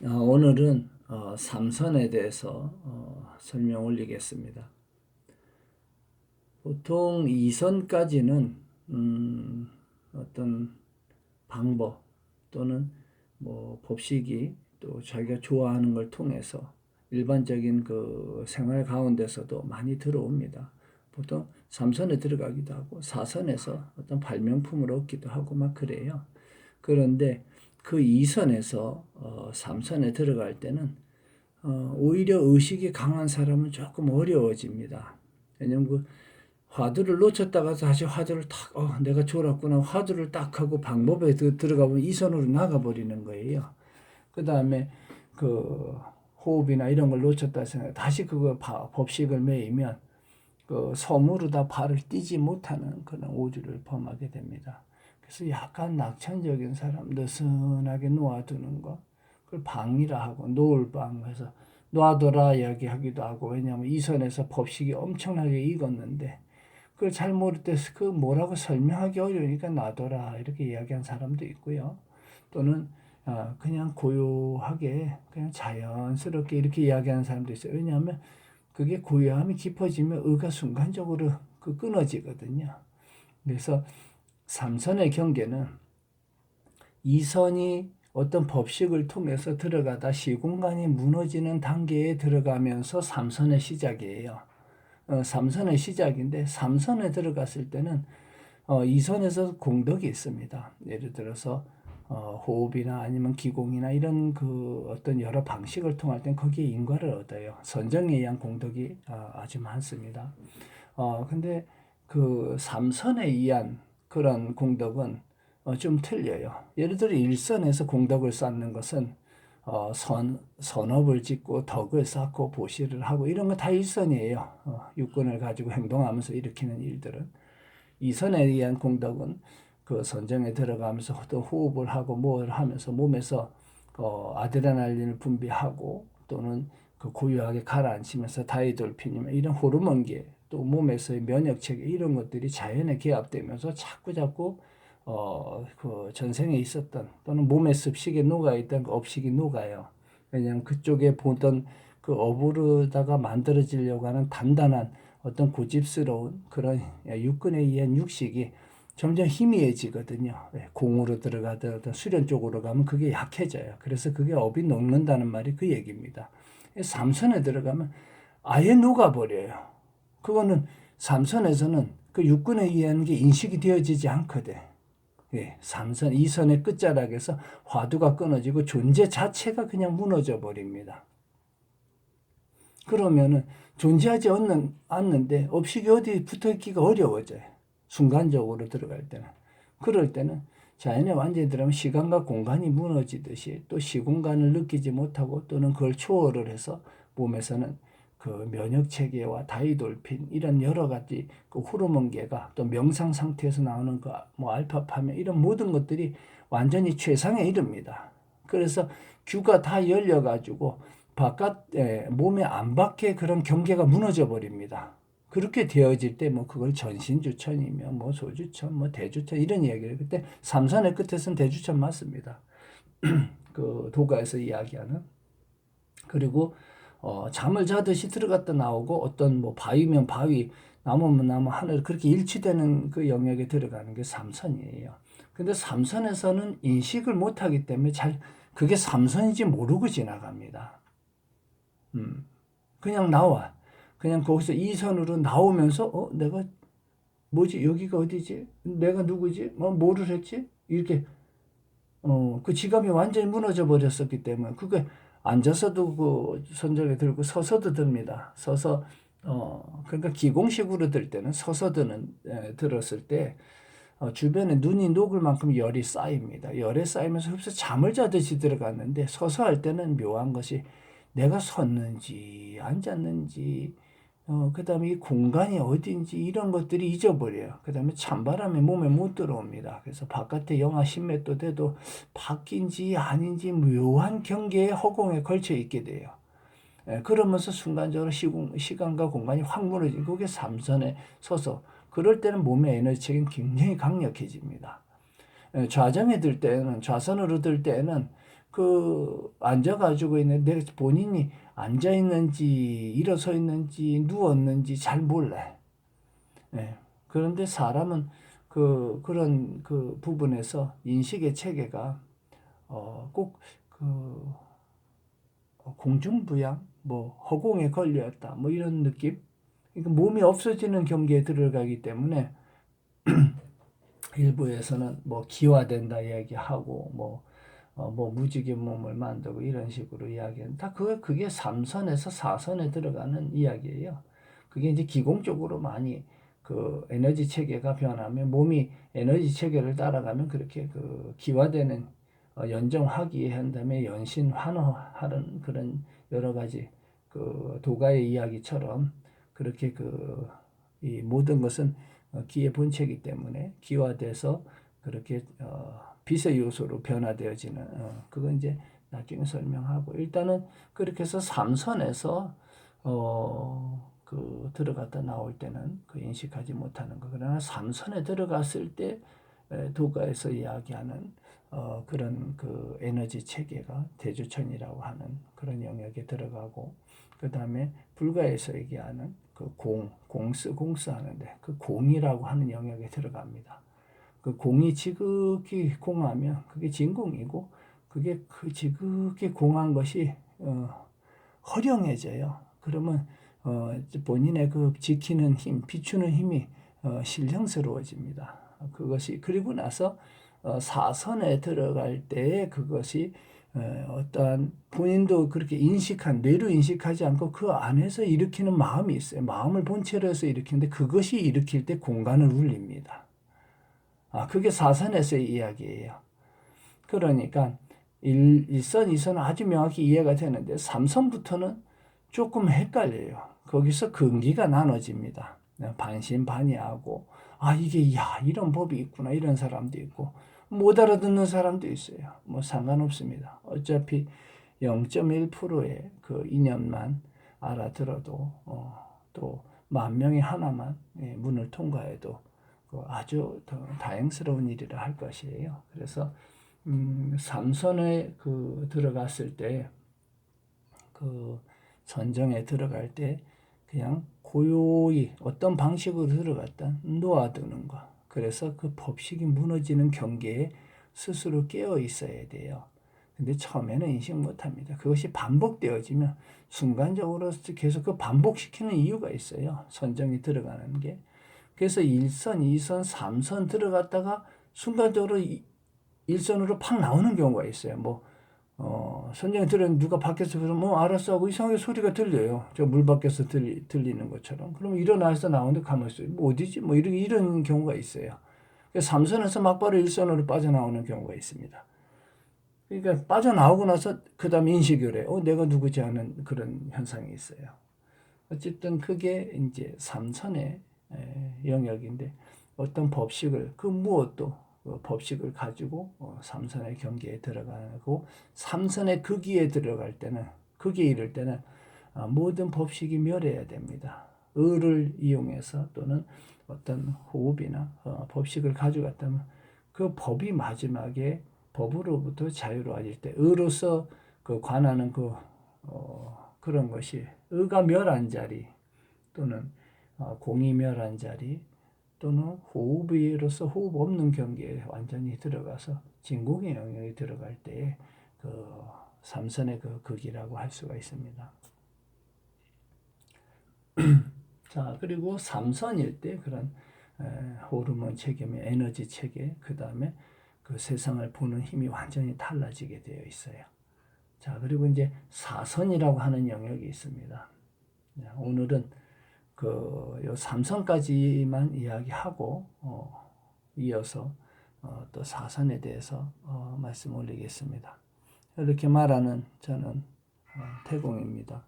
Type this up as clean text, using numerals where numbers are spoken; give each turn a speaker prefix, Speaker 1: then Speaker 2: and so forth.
Speaker 1: 오늘은 삼선에 대해서 설명 올리겠습니다. 보통 이선까지는 어떤 방법 또는 뭐 법식이 또 자기가 좋아하는 걸 통해서 일반적인 그 생활 가운데서도 많이 들어옵니다. 보통 삼선에 들어가기도 하고 사선에서 어떤 발명품을 얻기도 하고 막 그래요. 그런데 그 이선에서 삼선에 들어갈 때는 오히려 의식이 강한 사람은 조금 어려워집니다. 왜냐면 그 화두를 놓쳤다가 다시 화두를 탁, 내가 졸았구나. 화두를 딱 하고 방법에 들어가 보면 이선으로 나가버리는 거예요. 그 다음에 그 호흡이나 이런 걸 놓쳤다 생각, 다시 그거 법식을 매이면 그 섬으로다 발을 띄지 못하는 그런 오주를 범하게 됩니다. 그래서 약간 낙천적인 사람, 느슨하게 놓아두는 거, 그걸 방이라 하고, 노을방 해서 놔둬라 이야기하기도 하고, 왜냐하면 이선에서 법식이 엄청나게 익었는데, 그걸 잘 모를 때 그 뭐라고 설명하기 어려우니까 놔둬라 이렇게 이야기한 사람도 있고요. 또는 그냥 고요하게 그냥 자연스럽게 이렇게 이야기하는 사람도 있어요. 왜냐하면 그게 고요함이 깊어지면 의가 순간적으로 그 끊어지거든요. 그래서 삼선의 경계는 이선이 어떤 법식을 통해서 들어가다 시공간이 무너지는 단계에 들어가면서 삼선의 시작이에요. 삼선의 시작인데 삼선에 들어갔을 때는 이선에서 공덕이 있습니다. 예를 들어서 호흡이나 아니면 기공이나 이런 그 어떤 여러 방식을 통할 땐 거기에 인과를 얻어요. 선정에 의한 공덕이 아주 많습니다. 근데 그 삼선에 의한 그런 공덕은 좀 틀려요. 예를 들어 일선에서 공덕을 쌓는 것은 선업을 짓고 덕을 쌓고 보시를 하고 이런 거 다 일선이에요. 육군을 가지고 행동하면서 일으키는 일들은. 이선에 의한 공덕은 그 선정에 들어가면서 어떤 호흡을 하고 뭘 하면서 몸에서 아드레날린을 분비하고 또는 그 고요하게 가라앉히면서 다이돌핀이나 이런 호르몬계 또 몸에서의 면역체계 이런 것들이 자연에 개합되면서 자꾸 그 전생에 있었던 또는 몸의 습식에 녹아있던 그 업식이 녹아요. 왜냐하면 그쪽에 보던 그 업으로다가 만들어지려고 하는 단단한 어떤 고집스러운 그런 육근에 의한 육식이 점점 희미해지거든요. 공으로 들어가든 어떤 수련 쪽으로 가면 그게 약해져요. 그래서 그게 업이 녹는다는 말이 그 얘기입니다. 삼선에 들어가면 아예 녹아버려요. 그거는 삼선에서는 그 육근에 의한 게 인식이 되어지지 않거든. 예, 삼선, 이선의 끝자락에서 화두가 끊어지고 존재 자체가 그냥 무너져 버립니다. 그러면은 존재하지 않는데 업식이 어디 붙어 있기가 어려워져요. 순간적으로 들어갈 때는. 그럴 때는 자연에 완전히 들어가면 시간과 공간이 무너지듯이 또 시공간을 느끼지 못하고 또는 그걸 초월을 해서 몸에서는 그 면역 체계와 다이돌핀 이런 여러 가지 그 호르몬계가 또 명상 상태에서 나오는 그 뭐 알파파면 이런 모든 것들이 완전히 최상에 이릅니다. 그래서 규가 다 열려 가지고 바깥 몸에 안 받게 그런 경계가 무너져 버립니다. 그렇게 되어질 때 뭐 그걸 전신주천이며 뭐 소주천 뭐 대주천 이런 이야기를 그때 삼선의 끝에서는 대주천 맞습니다. 그 도가에서 이야기하는 그리고 잠을 자듯이 들어갔다 나오고 어떤 뭐 바위면 바위 나무면 나무 하늘 그렇게 일치되는 그 영역에 들어가는 게 삼선이에요. 근데 삼선에서는 인식을 못하기 때문에 잘 그게 삼선인지 모르고 지나갑니다. 그냥 나와. 그냥 거기서 이선으로 나오면서 내가 뭐지? 여기가 어디지? 내가 누구지? 뭐를 했지? 이렇게 그 지갑이 완전히 무너져 버렸었기 때문에 그게 앉아서도 그 손잡이 들고 서서도 듭니다. 서서 그러니까 기공식으로 들 때는 서서 들었을 때 주변에 눈이 녹을 만큼 열이 쌓입니다. 열에 쌓이면서 흡수 잠을 자듯이 들어갔는데 서서 할 때는 묘한 것이 내가 섰는지 앉았는지 그다음에 이 공간이 어딘지 이런 것들이 잊어버려요. 그다음에 찬바람이 몸에 못 들어옵니다. 그래서 바깥에 영하 10m 돼도 밖인지 아닌지 묘한 경계의 허공에 걸쳐 있게 돼요. 그러면서 순간적으로 시간과 공간이 확 무너지고 그게 삼선에 서서 그럴 때는 몸의 에너지 체계는 굉장히 강력해집니다. 좌정에 들 때는, 좌선으로 들 때는 그 앉아가지고 있는 내 본인이 앉아 있는지 일어서 있는지 누웠는지 잘 몰라. 예. 그런데 사람은 그런 그 부분에서 인식의 체계가 꼭그 공중부양, 뭐 허공에 걸렸다, 뭐 이런 느낌. 그러니까 몸이 없어지는 경계에 들어가기 때문에 일부에서는 뭐 기화된다 이야기하고 뭐 무지개 몸을 만들고 이런 식으로 이야기는 다 그게 3선에서 4선에 들어가는 이야기예요. 그게 이제 기공적으로 많이 그 에너지 체계가 변하면 몸이 에너지 체계를 따라가면 그렇게 그 기화되는 연정화기한 다음에 연신 환호하는 그런 여러 가지 그 도가의 이야기처럼 그렇게 이 모든 것은 기의 본체이기 때문에 기화돼서 그렇게 빛의 요소로 변화되어지는 그건 이제 나중에 설명하고 일단은 그렇게 해서 삼선에서 그 들어갔다 나올 때는 그 인식하지 못하는 거. 그러나 삼선에 들어갔을 때 도가에서 이야기하는 그런 그 에너지 체계가 대주천이라고 하는 그런 영역에 들어가고 그 다음에 불가에서 얘기하는 그 공스 하는데 그 공이라고 하는 영역에 들어갑니다. 그 공이 지극히 공하면 그게 진공이고 그게 그 지극히 공한 것이 허령해져요. 그러면 본인의 그 지키는 힘, 비추는 힘이 신령스러워집니다. 그것이 그리고 나서 사선에 들어갈 때 그것이 어떠한 본인도 그렇게 뇌로 인식하지 않고 그 안에서 일으키는 마음이 있어요. 마음을 본체로 해서 일으키는데 그것이 일으킬 때 공간을 울립니다. 그게 사선에서의 이야기예요. 그러니까 1선, 2선은 아주 명확히 이해가 되는데 3선부터는 조금 헷갈려요. 거기서 근기가 나눠집니다. 반신반의하고 이게 이런 법이 있구나 이런 사람도 있고 못 알아듣는 사람도 있어요. 뭐 상관없습니다. 어차피 0.1%의 그 이념만 알아들어도 또 10,000명이 하나만 문을 통과해도 아주 더 다행스러운 일이라 할 것이에요. 그래서 삼선에 들어갔을 때 그 선정에 들어갈 때 그냥 고요히 어떤 방식으로 들어갔다 놓아두는 거. 그래서 그 법칙이 무너지는 경계에 스스로 깨어 있어야 돼요. 근데 처음에는 인식 못합니다. 그것이 반복되어지면 순간적으로 계속 그 반복시키는 이유가 있어요. 선정이 들어가는 게. 그래서 1선, 2선, 3선 들어갔다가 순간적으로 1선으로 팍 나오는 경우가 있어요. 선정이 들은 누가 밖에서 그러면 알았어 하고 이상하게 소리가 들려요. 저 물 밖에서 들리는 것처럼. 그러면 일어나서 나오는데 가만히 있어요. 어디지? 이런 경우가 있어요. 그래서 3선에서 막바로 1선으로 빠져나오는 경우가 있습니다. 그러니까 빠져나오고 나서 그 다음에 인식을 해요. 내가 누구지 하는 그런 현상이 있어요. 어쨌든 그게 이제 3선의 영역인데 어떤 법칙을 그 무엇도 법칙을 가지고 3선의 경계에 들어가고 3선의 극기에 들어갈 때는 극기에 이를 때는 모든 법칙이 멸해야 됩니다. 의를 이용해서 또는 어떤 호흡이나 법칙을 가져갔다면 그 법이 마지막에 법으로부터 자유로워질 때 의로서 관하는 그런 것이 의가 멸한 자리 또는 공이 멸한 자리 또는 호흡으로서 호흡 없는 경계에 완전히 들어가서 진공의 영역에 들어갈 때에 삼선의 극이라고 할 수가 있습니다. 자, 그리고 삼선일 때 그런 호르몬 체계며 에너지 체계, 그 다음에 그 세상을 보는 힘이 완전히 달라지게 되어 있어요. 자, 그리고 이제 사선이라고 하는 영역이 있습니다. 오늘은 요 삼선까지만 이야기하고 이어서 또 사선에 대해서 말씀 올리겠습니다. 이렇게 말하는 저는 태공입니다.